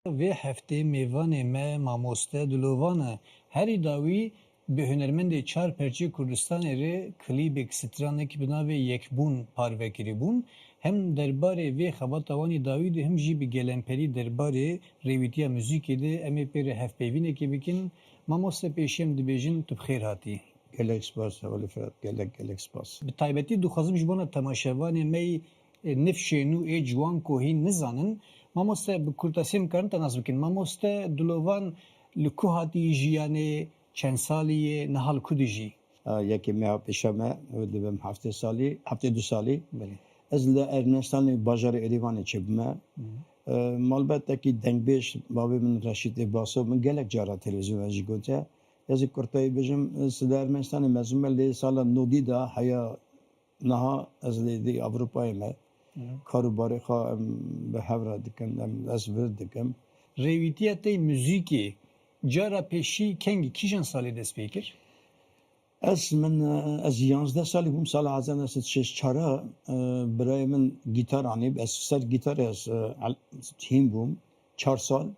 Ve hafte meyvanê me mamoste dilovana herî dawî bi hunermendê çar perçê Kurdistanê rê klîbek stranekî bi navê Yekbûn parve kiribûn. Hem derbarê vê xebata wanî dawî de hem jî bi gelemperî derbarê rêwîtiya muzîkê de em ê pê re hevpeyvînekê bikin. Mamoste pêşî em dibêjin tu bi xêr hatî. Gelek spas Hewalê Firat, gelek spas. Bi taybetî dixwazim ji bona temaşevanê me nif şênû ê ciwan ku hîn nizanin. Mamoste bi kurtasiyê karin te nas bikin. Mamoste dilovan li ku hatî jiyanê çend salî yê nihal ku dijî? Yekê me pêşa me dibim heftê du salî. Belê. Ez li Ermenistanê bajarê Erîvanê çêbime. Malbetekî dengbêj bavê min Reşîdê Baso min gelek cara televîzyona jî gote. Ez ê Kurtayê bêjim li Ermenistanê mezin me lê sala nodî da heya niha ez lê dî Avrupayê me. Karûbarê xwe em bi hevra dikin, ez vir dikim. Rêwîtiya te muzîkê cara pêşî kengî kîjan salê dest pê kir? Ez 11 salî bûm sala 1964 birayê min gîtar anî ez ser gîtarê ez tîm bûm 4 sal.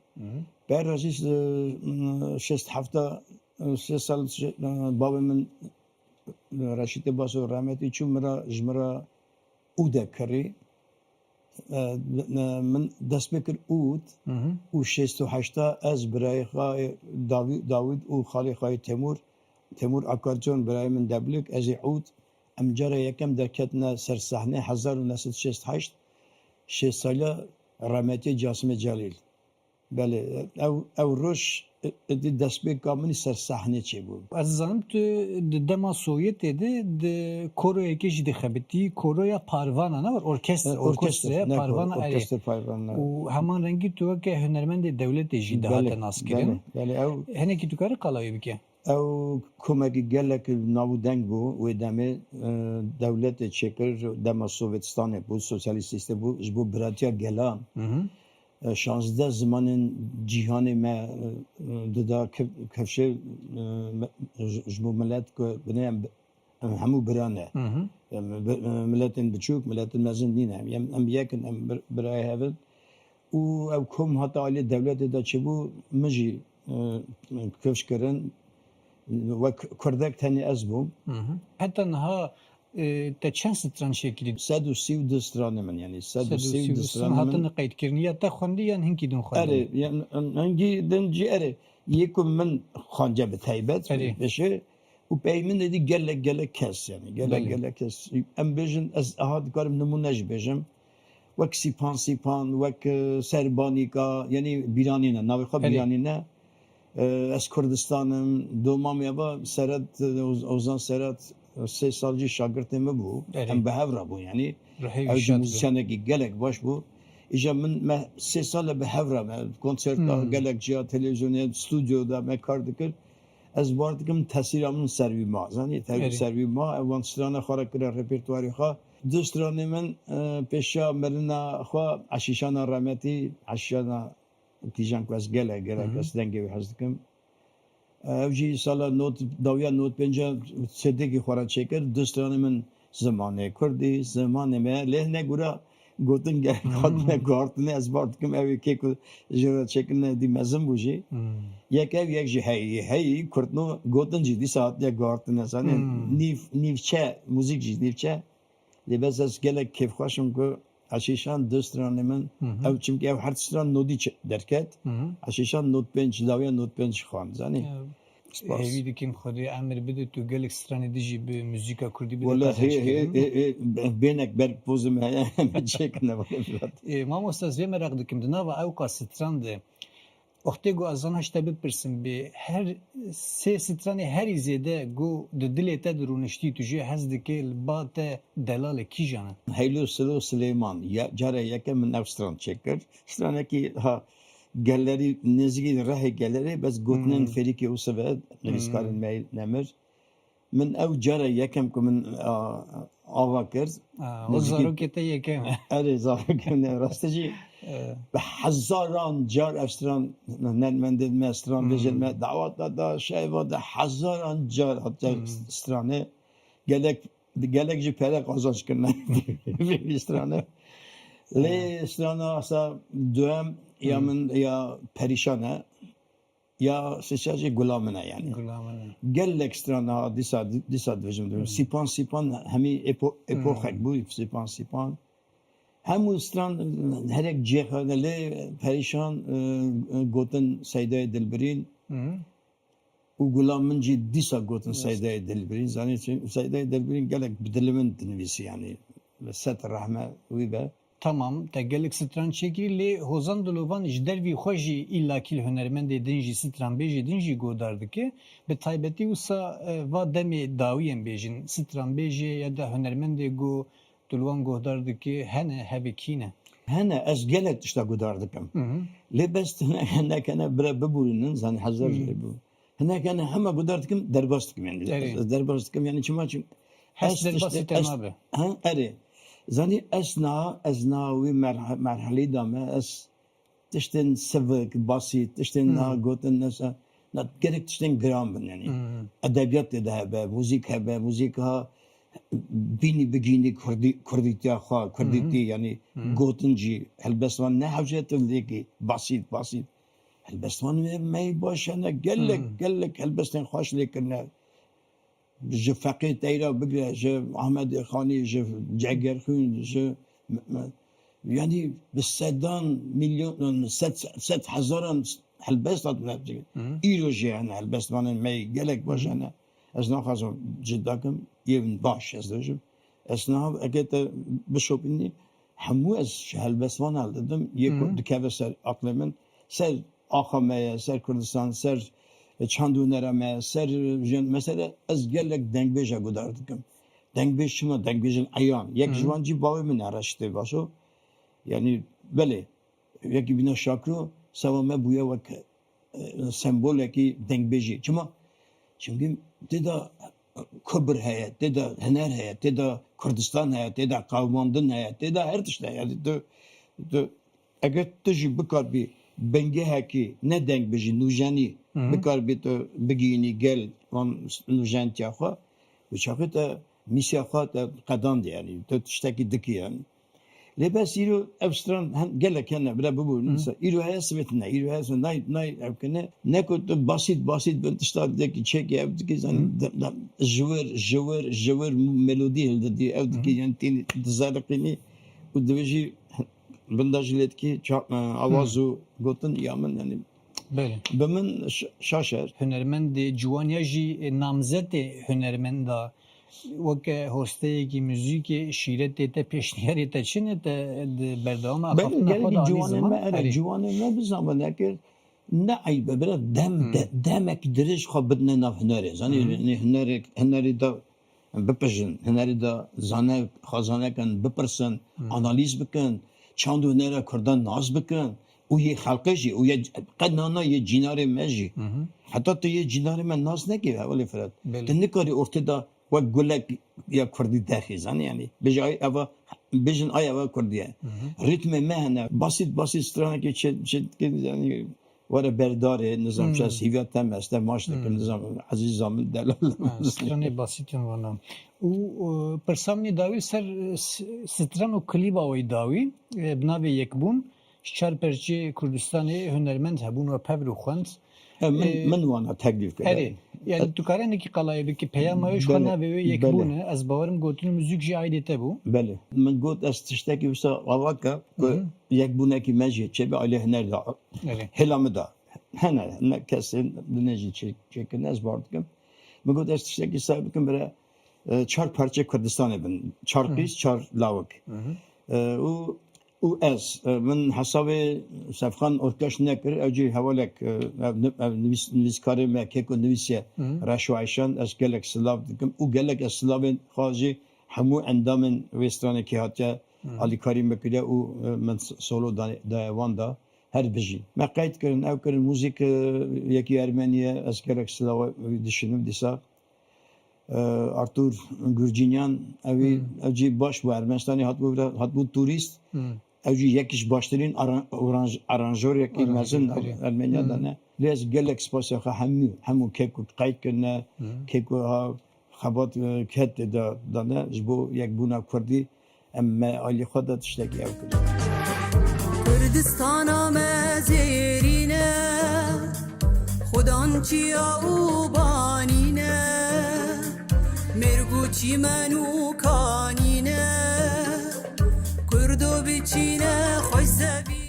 Ber jî 6 sal bavê min Reşîdê Baso rahmetî çû mira ji mira ûde kirî. Min dest pê kir ûd û 68 ez birayê xwe Dawîd û xalê xwe Temur Akarcan birayê min deblik ez ê ûd em cara yekem derketine ser sahne 1968 6 sala rahmetî Casimê Celîl. Belê ew roj dest pê ka min ser sahne çêbû. Ez zanim tu di dema Sovyetê de di koroyekê jî dixebitî, koroya parvana ne var? Orkestraya parvana erê. Orkestra parvana. û heman rengî tu weke hunermendê dewletê jî dihate naskirin. Belê ew Hinekî tu kare qalayê bike? ew komekî gelek navû deng bû wê demê dewletê çêkir dema Sovetistanê bû, sosyalîst sîstem bû ji bo biratiya gelan. 16 zimanên cîhanê me dida kevşê ji bo millet ku binê em hemû biran e. Milletên biçûk, milletên mezin nîne. Em yekin em birayê hevin. û ew kom heta alî dewletê de çêbû min jî kevş kirin. Wek Kurdek tenê ez bûm. Heta niha te çend stran şekilî? 132 stranê min yani 132 stran hatine qeydkirin ya te xwendî yan hinkî din xwendî? Erê hingî din jî erê yê ku min xanca bi taybet beşê û pey min dedî gelek kes yani gelek kes. Em bêjin ez aha dikarim nimûne jî bêjim. Wek Sîpan wek Serbanîka yani Bîranî ne navê xwe Bîranî ne. Ez Kurdistanım doğmam va Serhat Ozan Serhat 3 sal jî şagirtê me bû em bi hev rabûn yani ew muzîsyenekî gelek baş bû. Îja min me 3 sal bi hev me konserta gelek ciya televizyonê stûdyoda me kar dikir. Ez bar dikim tesîra min servî ma zanî servî ma ewan strana xwe kira repertuarê xwe. Du stranê min pêşa mirina xwe Eşîşana rahmetî Eşîşana tîjan ku ez gelek ez dengê wê hez dikim. Ew jî sala dawiya not pênca sedekî xwe re çêkir. Du stranê min zimanê Kurdî, zimanê me lê ne gura gotin gelek hatine guhartinê ez bar dikim ew ê kê ku ji re çêkirine dî mezin bû jî. Yek ev yek jî heyî Kurtno gotin jî dîsa hatiye guhartine zanî nîvçe muzîk jî nîvçe. Lê bez ez gelek kêfxweşim ku Eşîşan du stranê min ew çimkî ew her stran nodî derket. Eşîşan not pênc dawiya not pênc xwand zanî. Hêvî dikim Xwedê emir bide tu gelek stranê dijî bi muzîka Kurdî bide. Bênek berk pozim heye me çêkine. Mamoste ez vê merak dikim di nava ewqa stran de oxtê got ez zan heşte bipirsim bi her sê stranê herî zêde got di dilê te di rûniştî tu jê hez dike li ba te delalê kîjan e? Heylo Silo Süleyman cara yekem min ev stran çêkir. Stranekî ha gellerî nêzîkî rehê gellerê bez gotinên ferîkê û sive nivîskarên me nemir. Min ew cara yekem ku min ava kir. O zarokê te yekem e. Erê zarokê ne rastî jî bi hezaran car ev stran nelmendê me stran bêjin me dawata da şeva da hezaran car hatiye stranê gelek jî pere qazanç kirine vî stranê. Lê strana asa duem ya min ya perişan e ya seçici gulamına yani. Gulamını. Gelek strana disa dvejim. Sipan hemi epoxek bu sipan. Hemu stran herek cihadele perişan gotin Seyde Dilbirin u gulamın disa gotin Seyde Dilbirin. Zani Seyde Dilbirin gelek bidilimin dinvisi yani. Set rahme ve Tamam, te gelek stran çekiri li hozan dolovan jder vi xoji illa kil hunermendê din jî stran bêjê din jî godar dike. Bi taybetî wisa va demê dawiyên bêjin stran bêjê ya da hunermendê got dolovan godar dike hene hevekîne. hene ez gelek tişta gudar dikim. Lebest hene bre bibûrinin zani hazır bu. Hene hema gudar dikim derbas dikim yani. Derbas dikim yani çima çünkü Hes derbasî te nabe. Ha eri. Zani esna ve merhali dame es tişten sevik basit tişten na gotin nesa na gerek tişten gram bin yani. Edebiyat da hebe, müzik ha bini begini kurditiya xwa kurditi yani gotinci helbestvan ne havjetin deki basit helbestvan me başana gelek helbestan xoş lekirne ji faqih teyra bigre ji Ahmed Khani ji Cegerxun ji yani bisedan milyon set hazaran helbestat nefsi iroji yani helbestvanın me gelek başana ez naxazım ciddakim yevin baş ez dojim esnav egete bişopini hemu ez helbestvan aldım yeko dikeve ser aklemin ser axameye ser Kurdistan ser çandunera ser mesela ez gelek dengbêja gudar dikim dengbêj çima dengbêjin ayan yek jwancî bavê min araştê başo yani belê yekî bîna şakro sewa me bûye wek sembolekî dengbêjî çima çünkü têda kubr heye têda hener heye têda Kurdistan heye têda qawmandin heye têda her tişte yani tu eger tu jî bikar bî bengehekî ne dengbêjî nûjenî bikar bî tu bigînî gel van nûjentiya xwe û çaxî te mîsiya xwe te qedandî yani tu tiştekî dikî yani lêbes îro ev stran gelek hene bire bibûn îro heye sivêtine îro heye nay evkine ne ku tu basit bin tişta dekî çekî ev dikî zanî jivir melodî hildidî ev dikî yani tînî dizariqînî û divêjî binda jî lê dikî awaz û gotin ya min yani Belê. bi min şaşer Hunermendê ciwaniya jî namzetê hunermenda weke hosteyekî müzîkê şîretê te pêşniyarê te çi ne te berdewama ben gelekî ciwanê me bi zamanekê ne aybe bira demekî dirêj xwe bidine nav hunerê zanî hunerê da bipejin hunerê da xwezanekin bipirsin analîz bikin çand û hunera Kurdan naz bikin û yê xelqê jî û qed nana yê cînarê me jî heta tu yê cînarê me naz nekî hevalê firet tu nikarî ortê da wek gulek ya Kurdî dexî zanî yani bêjin ay eva Kurdî ye rîtmê me hene basit stranekî yani were berdarê nizam şes hîviya te me te maş dikin nizam ezîz zamil delal stranê basîtin vana û pirsamnê dawî ser stran û klîba wê dawî bi navê Yekbûn ji çar perçê Kurdistanê hunermend hebûn we pevr û xwend min wana teklîf kir erê yani tu karenekî qalayê bikî peyama wê ji xwe navê wê Yekbûn e ez bawerim gotin müzik jî aydê te bû belê min got ez tiştekî wisa avaka ku yekbûnekî me jî çêbe alê huner da hêla min da hene ne kesên dinê jî çêkin ez bar dikim min got ez tiştekî sar bikim bire çar parçe Kurdistanê bin çar qîs çar lawik û ez min hesabê Sefxan Orkeş nekir ew cî hevalek nivîskarê me kêko nivîsiye reş û eşan ez gelek silav dikim û gelek ez silavên xwe jî hemû endamên wê stranekî hatiye alîkarî me kiriye û min solo daye wan da her bijî me qeyd kirin ew kirin mûzik yekî Ermeniye ez gelek silav dişinim dîsa Artur Gurcinyan ev cî baş bû Ermenistanê hatbû turîst ew jî yekî ji baştirîn aranjoriyekî mezin Ermeniya de ne lê ez gelek spasiya xwe hemû kêk û qeyd kirine kêk û xebat ketê da ne ji bo yekbûna Kurdî em me alî xwe de tiştekî ew kirin Kurdistana me خودان چیا او بانینه مرگو چی منو کانینه کردو بچینه خوش زبی